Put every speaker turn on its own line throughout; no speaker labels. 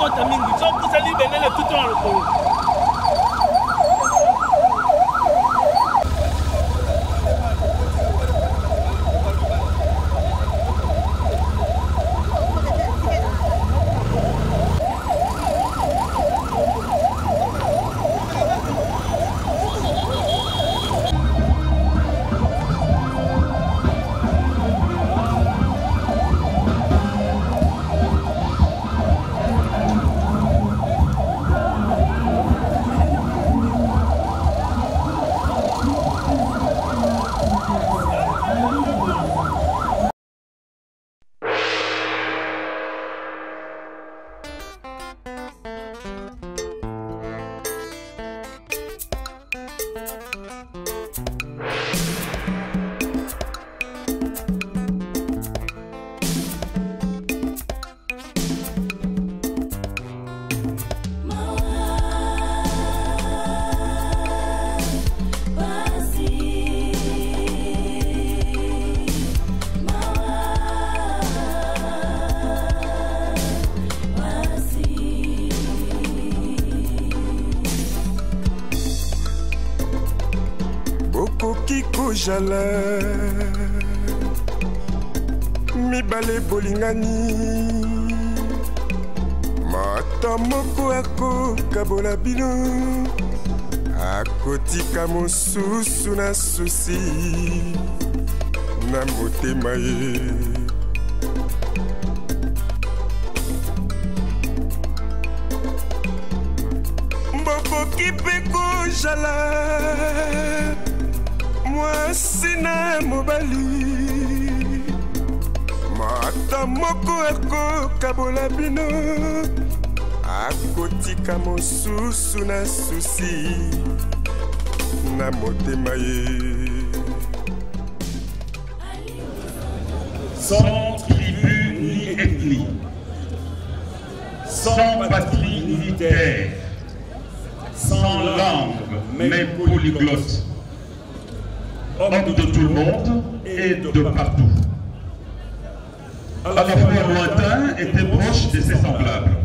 mota mingi so kusali bendele tout dans le Congo.
Jala mibale bolingani mata moko akokabola bino akotika mosusu na susi na motema ye mboboki mpe kozala mwasi na mobali mata moko akokabola bino akotika mosusu na susi na motema ye.
Sans tribu ni ethnie, sans patrie ni terre, sans langue mais polyglotte, homme de tout le monde et de partout. À la fois lointain et très proche de ses semblables.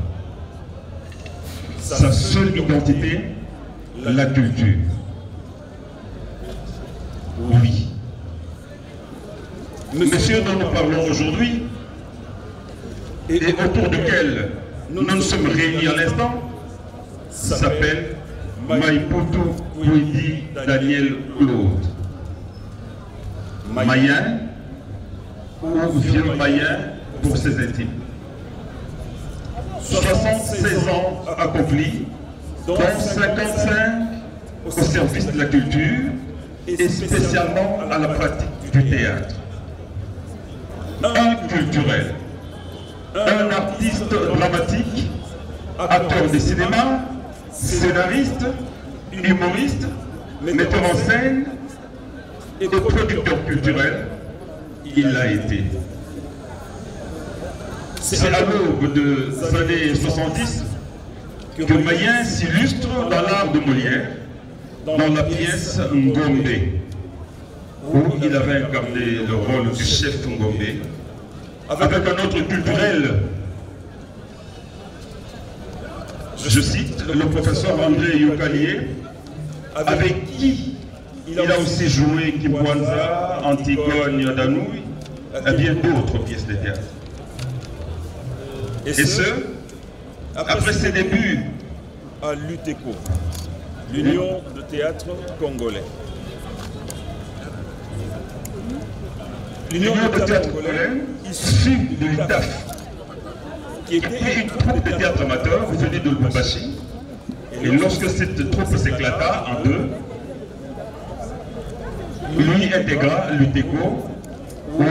Sa seule identité, la culture. Oui. Monsieur dont nous parlons aujourd'hui, et autour duquel nous nous sommes réunis à l'instant, s'appelle Maïputu Kwidi Daniel Claude. Mayen ou vieux Mayen pour ses intimes. 76 ans accomplis, dont 55 au service de la culture et spécialement à la pratique du théâtre. Un culturel, un artiste dramatique, acteur de cinéma, scénariste, humoriste, metteur en scène et producteur culturel, il l'a été. C'est à l'aube des années 70 que Mayen s'illustre dans l'art de Molière, dans la pièce Ngombe, où il avait incarné le rôle du chef Ngombe, avec un autre culturel. Je cite le professeur André Yokalié, avec qui il a aussi joué Kibwanza, Antigone, Danouille, et bien d'autres pièces de théâtre. Et ce, après ses débuts
à l'UTECO, l'Union de théâtre congolais.
L'Union de théâtre congolais, issue de l'UTAF, qui était une troupe de théâtre amateur venue de Lubumbashi. Et lorsque cette troupe s'éclata en deux, lui intégra l'UTECO, où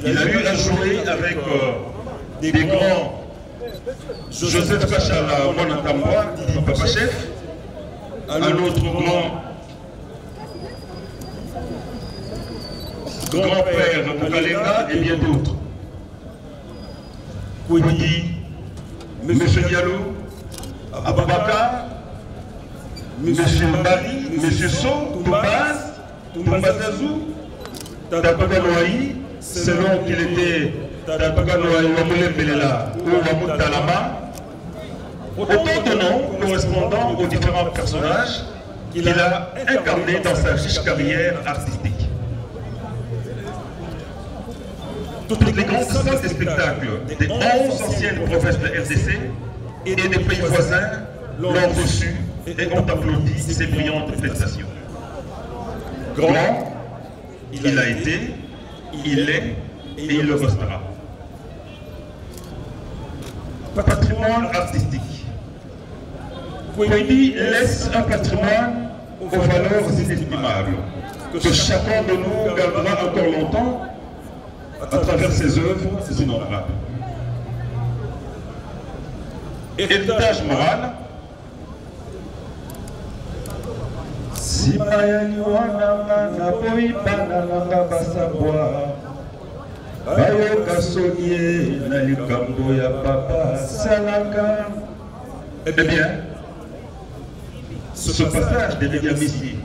il a eu à jouer avec des grands Joseph Kachala Monatambwa, dit Papa Chef, un autre grand-père de Kalenga et bien d'autres. Kwidi, M. Diallo, Ababaka, M. Bari, M. So, Toubaz, Toumbazazou, Tapaganoaï, selon qu'il était Tapaganoaï Wamoulembelela ou Wamoutalama, Autant de noms correspondant aux différents personnages qu'il a incarnés dans sa riche carrière artistique. Toutes les grandes salles de spectacle des 11 anciennes provinces de RDC et des pays voisins l'ont reçu et ont applaudi ses brillantes prestations. Grand, il a été, il est et il le restera. Patrimoine artistique. Kwedi laisse un patrimoine aux valeurs inestimables que chacun de nous gardera encore longtemps à travers ses œuvres innombrables. Héritage moral. Si mayani wana na boy banana basabwa bayoka sonie na likambo ya papa salaka. Eh bien, ce passage des médiamiciers,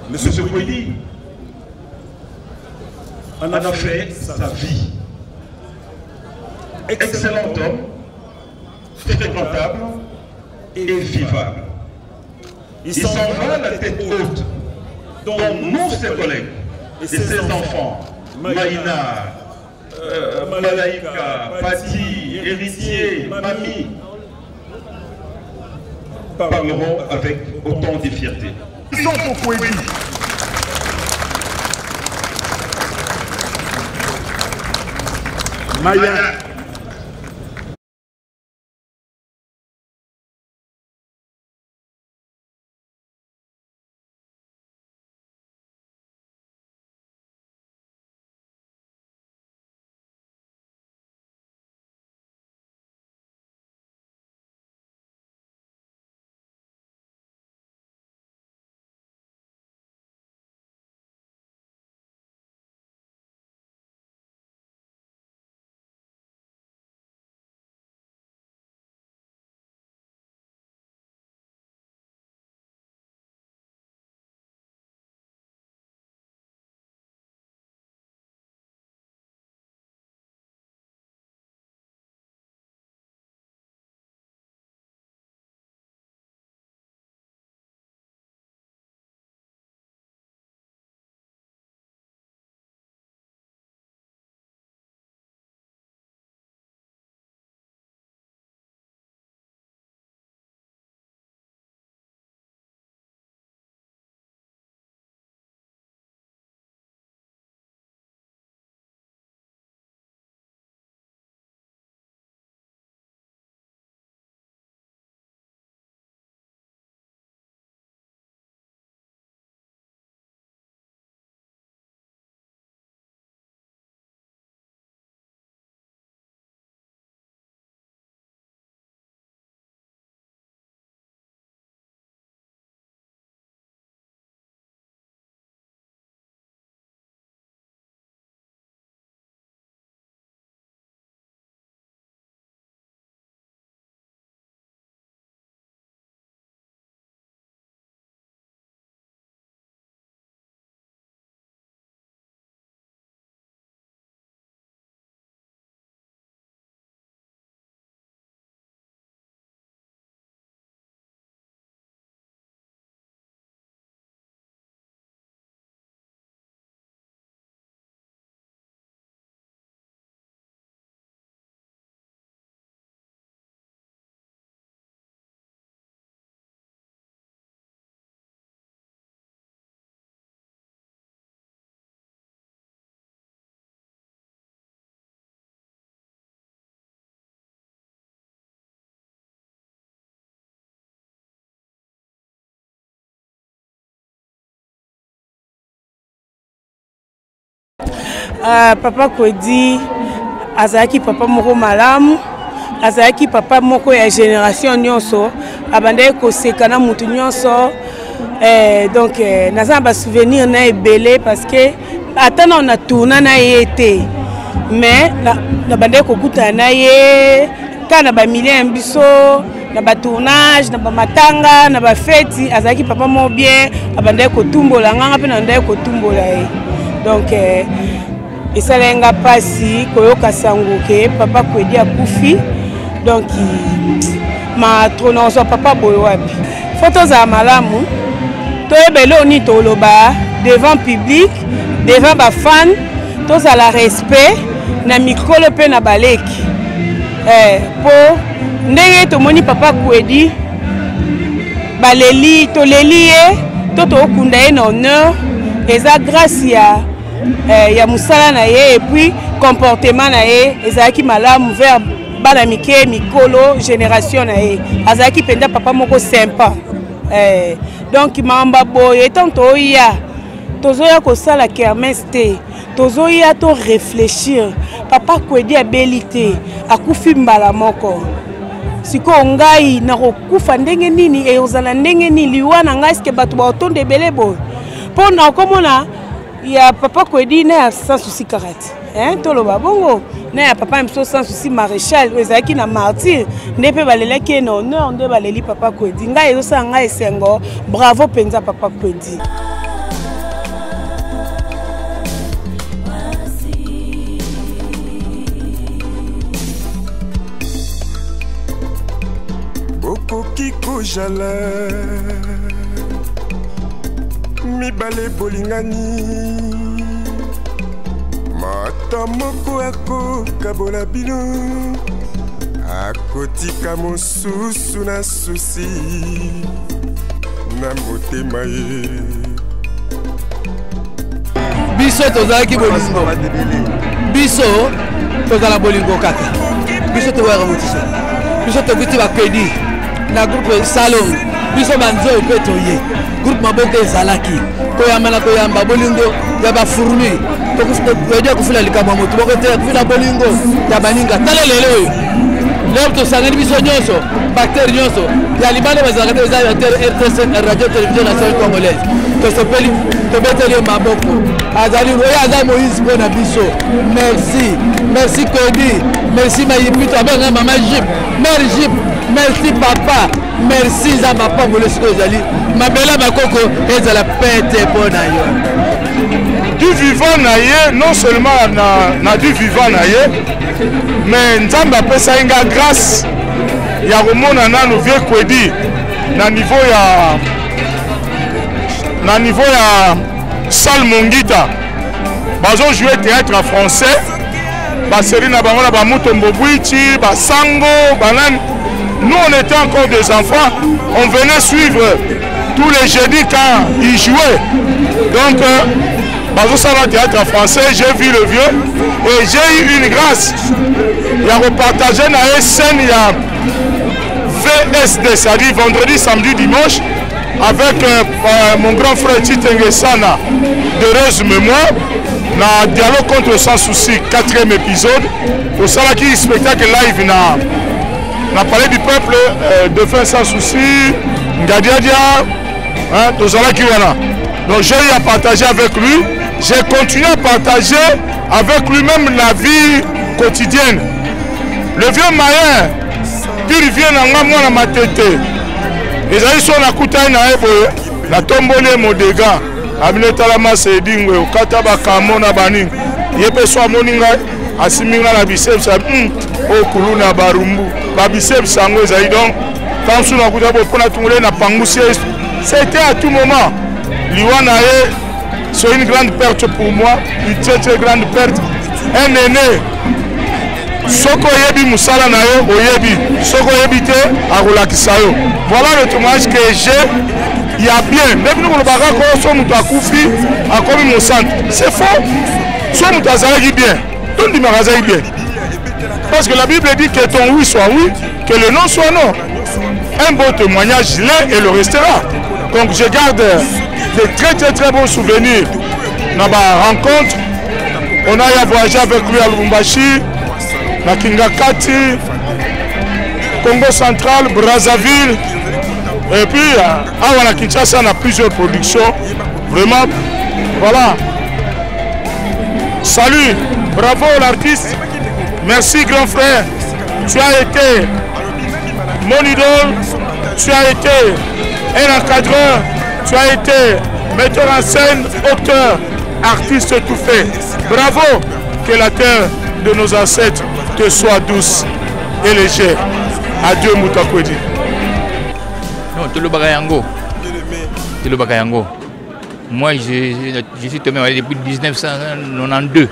M. Kwedi en a fait sa vie. Excellent homme, fréquentable et vivable. Il s'en va la tête haute, dont nous, ses collègues et ses enfants, Maïna, Malaïka, Pati, Héritier, Mami, parleront avec autant de fierté. Ils sont pour Kwedi. Maya.
Papa Kwedi azaki papa moko malamu, azaki papa moko ya génération nyonso, abandai koseka na mutu nyonso. Donc naza ba souvenir na ebele parce que atana on a tourné na yete, mais na bandai kokuta na ye kana ba million biso na ba tournage na ba matanga na ba fête, azaki papa mo bien abandai kotumbola nganga pe na ndai kotumbola ye. Donc esalenga pasi koyoka sango ke papa Kwedi akufi donc ma tronozo papa boyo wapi photos za malamu toyebele oni toloba devant public devant ba fan tozala respect na mikolo pe na baleki po ndenge tomoni papa Kwedi baleli toleli ye toto okunda ye na honneur eza grâce ya musala na ye et puis comportement na ye ezalaki malamu vers bana mike mikolo génération na ye azalaki penda papa moko sympa donc mamba boye tant toya tozoya kosala kermesse te tozoya to réfléchir papa Kwedi abeli te akufi mbala moko siko ngai na kokufa ndenge nini ezala ndenge nini liwa na ngai ske bato ba otonde ebele boye mpo na komona ya papa Kwedi na ya sans souci karate toloba bongo na ya papa mso sans souci maréchal ezalaki na martyr nde mpe balelaki na honneur nde baleli papa Kwedi ngai ezosala ngai esengo bravo mpenza papa Kwedi.
bokoki kozala mibale bolingani moto moko akokabola bino akotika mosusu na susi na motema ye
biso tozalaki bolingo biso tozala bolingo kaka biso toyaka motiso biso tokuti ba Kwedi na groupe salon biso banzo pe toye groupe maboko ezalaki toyamba toyamba bolingo ya ba fourmi tokufuja kufula likama moto boko te kufula bolingo ya baninga tala lelo leo tosangani biso nyonso bacteria nyonso ya libane bazalaka te za RTS radio télévision nationale congolaise to sopeli to beteli maboko azali roya za Moïse bona biso merci Kwedi merci Mayipito abenga mama Jip mère Jip merci papa merci za papa bolesiko ezali mabela bakoko ezala pete bona yo
du vivant na ye non seulement na du vivant na ye mais nzambe apesa inga grâce ya komona nanu vie Kwedi na niveau ya salle Mongita bazo jouer théâtre français baseri na bango na bamutombo bwichi basango banani. Nous on était encore des enfants, on venait suivre tous les jeudis quand ils jouaient. Donc dans le théâtre français, j'ai vu le vieux et j'ai eu une grâce. Il a repartagé dans la scène, il y a VSD, c'est-à-dire vendredi, samedi, dimanche, avec mon grand frère Titengue Sana, d'heureuse mémoire, dans Dialogue contre sans souci, 4e épisode. Pour ça, il y a un spectacle live dans le palais du peuple, de fin sans souci, Ngadiadia, tout ça qui voilà. Donc j'ai eu à partager avec lui, j'ai continué à partager avec lui-même la vie quotidienne. Le vieux Mayen, il vient dans ma tête. Les amis sont à Koutaï, na tombole modega, Amine Talama Sedingwe, Kataba Kamona Baning, Yepe Soa Moninga, Asiminga la biceps, au Kuluna Barumbu, Babicep Sango Zaï. Donc, quand on a Koutaï, on a tombé na Pangoussier, c'était à tout moment. Liwanae, c'est une grande perte pour moi, une très très grande perte. Un aîné, Soko Yebi Moussala Nayo, Oyebi, Soko Yebite, Arulakisayo. Voilà le témoignage que j'ai. Il y a bien, même nous, le barak, on a Koufi, à comme mon centre. C'est faux. Soit nous t'azalagi bien, tout le monde bien. Parce que la Bible dit que ton oui soit oui, que le non soit non. Un beau témoignage l'est et le restera. Donc je garde de très très très bons souvenirs dans ma rencontre. On a voyagé avec lui à Lubumbashi, à Kingakati, Congo central, Brazzaville. Et puis à Kinshasa, on a plusieurs productions. Vraiment, voilà. Salut, bravo l'artiste. Merci grand frère. Tu as été mon idole. Tu as été un encadreur. Tu as été metteur en scène, auteur, artiste tout fait. Bravo. Que la terre de nos ancêtres te soit douce et légère. Adieu Moutakwedi.
Non, tout le bagayango. Tout le bagayango. Moi, je suis tombé malade depuis 1992.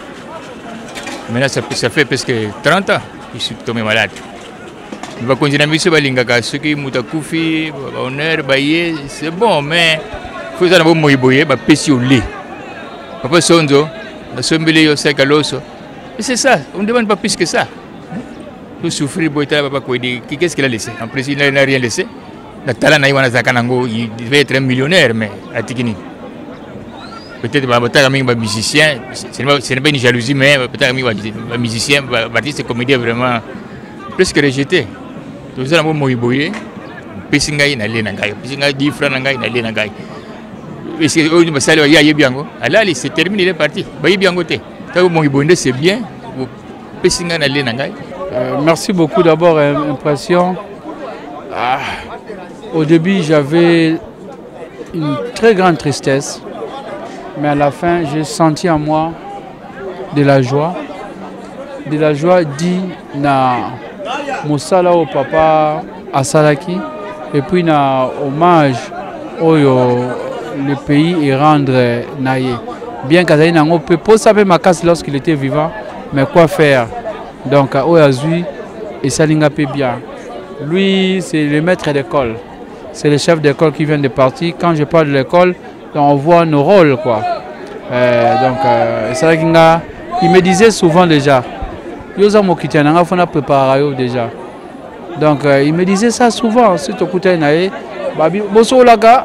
Maintenant, ça fait presque 30 ans que je suis tombé malade. Je vais continuer à me faire ceux qui Moutakoufi, honneur, baillé, c'est bon, mais il faut que je me fasse au lit. Papa Sonzo, la sombele yo sec à l'os. Et c'est ça, on ne demande pas plus que ça. Il faut souffrir, qu'est-ce qu'il a laissé? En principe, il n'a rien laissé. Il devait être un millionnaire, mais à Tikini. Peut-être un musicien, ce n'est pas une jalousie, mais peut-être un musicien, un artiste comédien vraiment presque rejeté. Tout ça, on m'a boyé, Pessingaï n'a rien à gagner, Pessingaï 10 francs n'a rien à gagner. Et c'est c'est terminé, il est parti. C'est bien, Pessingaï n'a rien à gagner.
Merci beaucoup d'abord, impression. Au début, j'avais une très grande tristesse, mais à la fin, j'ai senti en moi de la joie dit na Moussala au papa Asalaki, et puis na hommage au le pays et rendre naïe. Bien qu'Azali n'a pas pu savoir ma casse lorsqu'il était vivant, mais quoi faire? Donc, au Azui, et Salinga bien. Lui, c'est le maître d'école. C'est le chef d'école qui vient de partir. Quand je parle de l'école, on voit nos rôles, quoi. Salinga, il me disait souvent déjà, Yosa Mokitiana, on a préparé déjà. Donc, il me disait ça souvent. Si tu écoutes naïe, Bosolaga,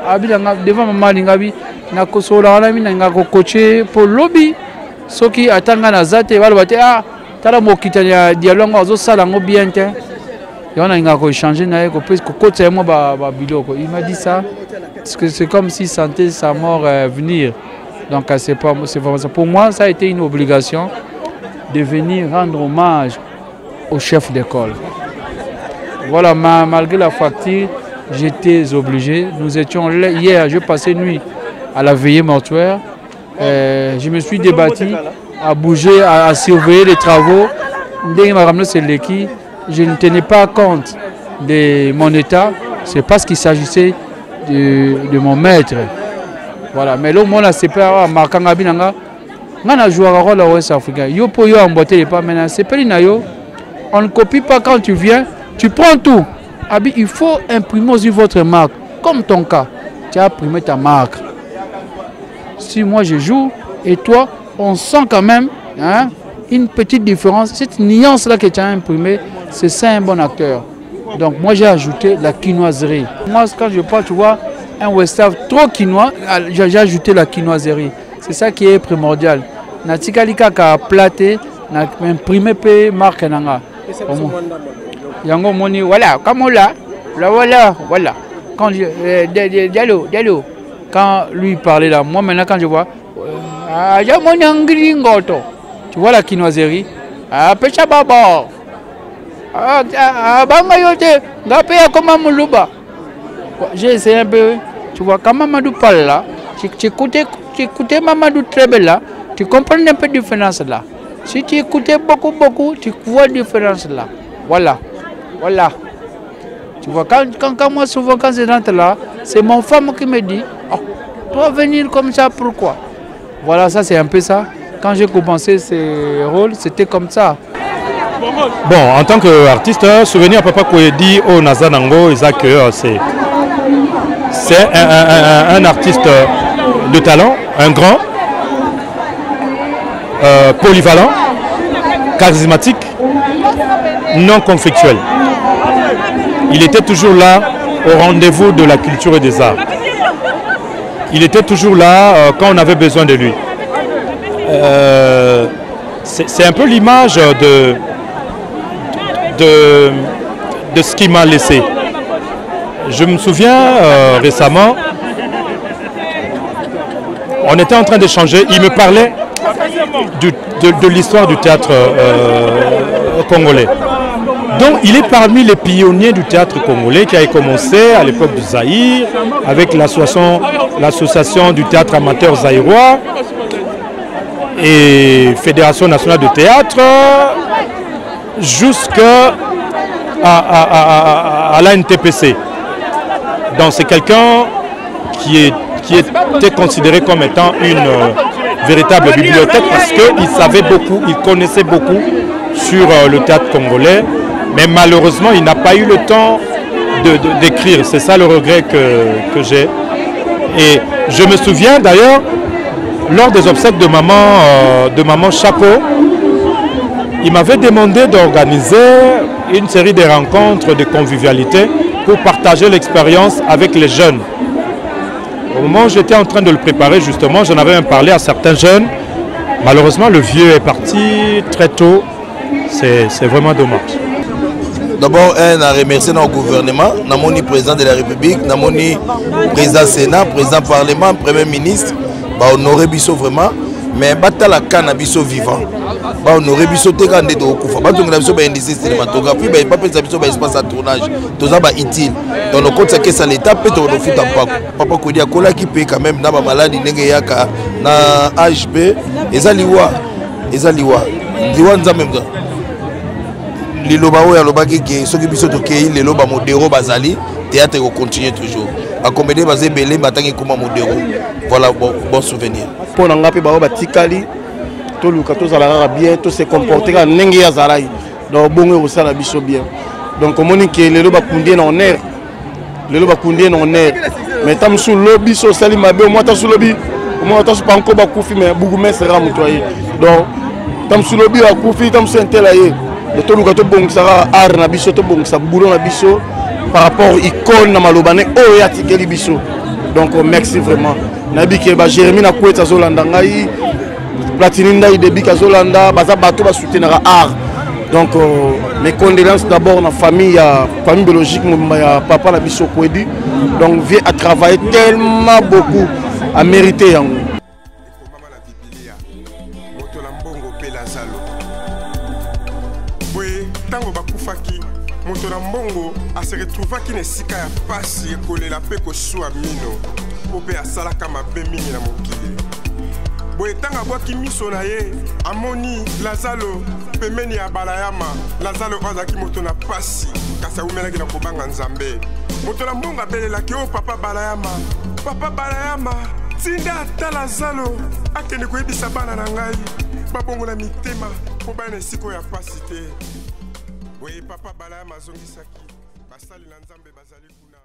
devant maman Lingabi, na kosola na mina nga coacher pour lobby. Soki atanga na zate wala bate tala mokitanya dialogue azo sala ngo bien te. Yona nga ko changer na ko peut ko côté moi ba biloko. Il m'a dit ça parce que c'est comme s'il sentait sa mort venir. Donc c'est vraiment ça. Pour moi, ça a été une obligation de venir rendre hommage au chef d'école. Voilà, malgré la fracture, j'étais obligé. Nous étions là hier, je passais nuit à la veillée mortuaire. Je me suis débattu à bouger, à surveiller les travaux. Je ne tenais pas compte de mon état. C'est parce qu'il s'agissait de mon maître. Voilà. Mais là, moi, c'est pas marquant à Binanga. On a joué à rôle à l'Ouest africain. Yo pour yo emboîter les pas maintenant. C'est pas l'inayo. On ne copie pas quand tu viens. Tu prends tout. Abi, il faut imprimer aussi votre marque. Comme ton cas, tu as imprimé ta marque. Si moi je joue et toi, on sent quand même une petite différence. Cette nuance-là que tu as imprimée, c'est ça un bon acteur. Donc moi j'ai ajouté la quinoiserie. Moi quand je parle, tu vois, un western trop quinois, j'ai ajouté la quinoiserie. C'est ça qui est primordial. Natikalika ka platé, na imprimé pe marque nanga. Yango moni voilà, comme on l'a, voilà. Quand Diallo, quand lui parlait là, moi maintenant quand je vois, tu vois la quinoiserie, Pecha Baba, Bangayote, Gapé comme Moulouba. J'ai essayé un peu, tu vois, quand Mamadou parle là, tu écoutais Mamadou très belle là, tu comprends un peu de différence là. Si tu écoutais beaucoup, tu vois la différence là. Voilà. Tu vois, quand moi souvent quand je rentre là, c'est mon femme qui me dit, oh, toi venir comme ça, pourquoi? Voilà, ça c'est un peu ça. Quand j'ai commencé ces rôles, c'était comme ça.
Bon, en tant qu'artiste, souvenir Papa Koyedi au Nazanango, c'est un artiste de talent, un grand, polyvalent, charismatique, non conflictuel. Il était toujours là au rendez-vous de la culture et des arts. Il était toujours là quand on avait besoin de lui. C'est un peu l'image de ce qu'il m'a laissé. Je me souviens récemment, on était en train d'échanger, il me parlait de l'histoire du théâtre congolais. Donc il est parmi les pionniers du théâtre congolais qui a commencé à l'époque du Zaïre avec l'association du théâtre amateur zaïrois. et Fédération nationale de théâtre jusqu'à la NTPC. Donc c'est quelqu'un qui était considéré comme étant une véritable bibliothèque parce qu'il savait beaucoup, il connaissait beaucoup sur le théâtre congolais, mais malheureusement il n'a pas eu le temps d'écrire. C'est ça le regret que j'ai. Et je me souviens d'ailleurs, lors des obsèques de maman Chapeau, il m'avait demandé d'organiser une série de rencontres de convivialité pour partager l'expérience avec les jeunes. Au moment où j'étais en train de le préparer, justement, j'en avais même parlé à certains jeunes. Malheureusement, le vieux est parti très tôt. C'est vraiment dommage.
D'abord, on remercie notre gouvernement, notre président de la République, notre président Sénat, président Parlement, Premier ministre. Honoré Bisso vraiment, mais batala kana Bisso vivant. Honoré Bisso te kande de okufa. Batongela Bisso ba indice cinématographie, ba pas pensa Bisso ba espace à tournage. Toza ba utile. Dans le compte ça l'état peut te refuta papa ko dia kola qui peut quand même na ba maladie ndenge yaka na HB ezaliwa liwa nza même liloba oya lobaki ke soki Bisso to kei leloba modero bazali théâtre ko continuer toujours. A comédie basé belé batangi kuma modero. Voilà bon souvenir.
Pour nous rappeler bah batikali tout le cadeau ça la bien tout se comporter quand n'engue ya zarai donc bon aussi la biso bien donc on dit que les loba kundie na honneur mais tam sous lobby so sali mabe moi ta sous lobby moi ta pas encore ba kufi mais beaucoup mais sera mutoyer donc tam sous lobby a kufi tam sentelaye de tout le cadeau bon ça art na biso to bon ça boulot na biso par rapport icône na malobane o ya tikeli biso donc merci vraiment nabi ke ba Jérémy na kweta zolanda ngai Platini ndai debi ka zolanda baza bato ba soutenir art donc mes condoléances d'abord na famille biologique ya papa na biso Kwedi donc vient à travailler tellement beaucoup à mériter yango
mama na bibilia moto na mbongo pe Lazalo boye tango bakufaki moto na mbongo a se retrouvaki na sika ya pasi ekolela pe kosuwa mino po pe asalaka mabe mingi na mokili boye tanga bwaki miso na ye amoni Lazalo pemeni ya balayama Lazalo azaki moto na pasi kasi aumelaki na kobanga nzambe moto na mbongo abelelaki o papa balayama tinda ata Lazalo akende koyebisa bana na ngai babongo na mitema po baya na esiko ya pasi te boye papa balayama azongisaki basali na nzambe bazali kuna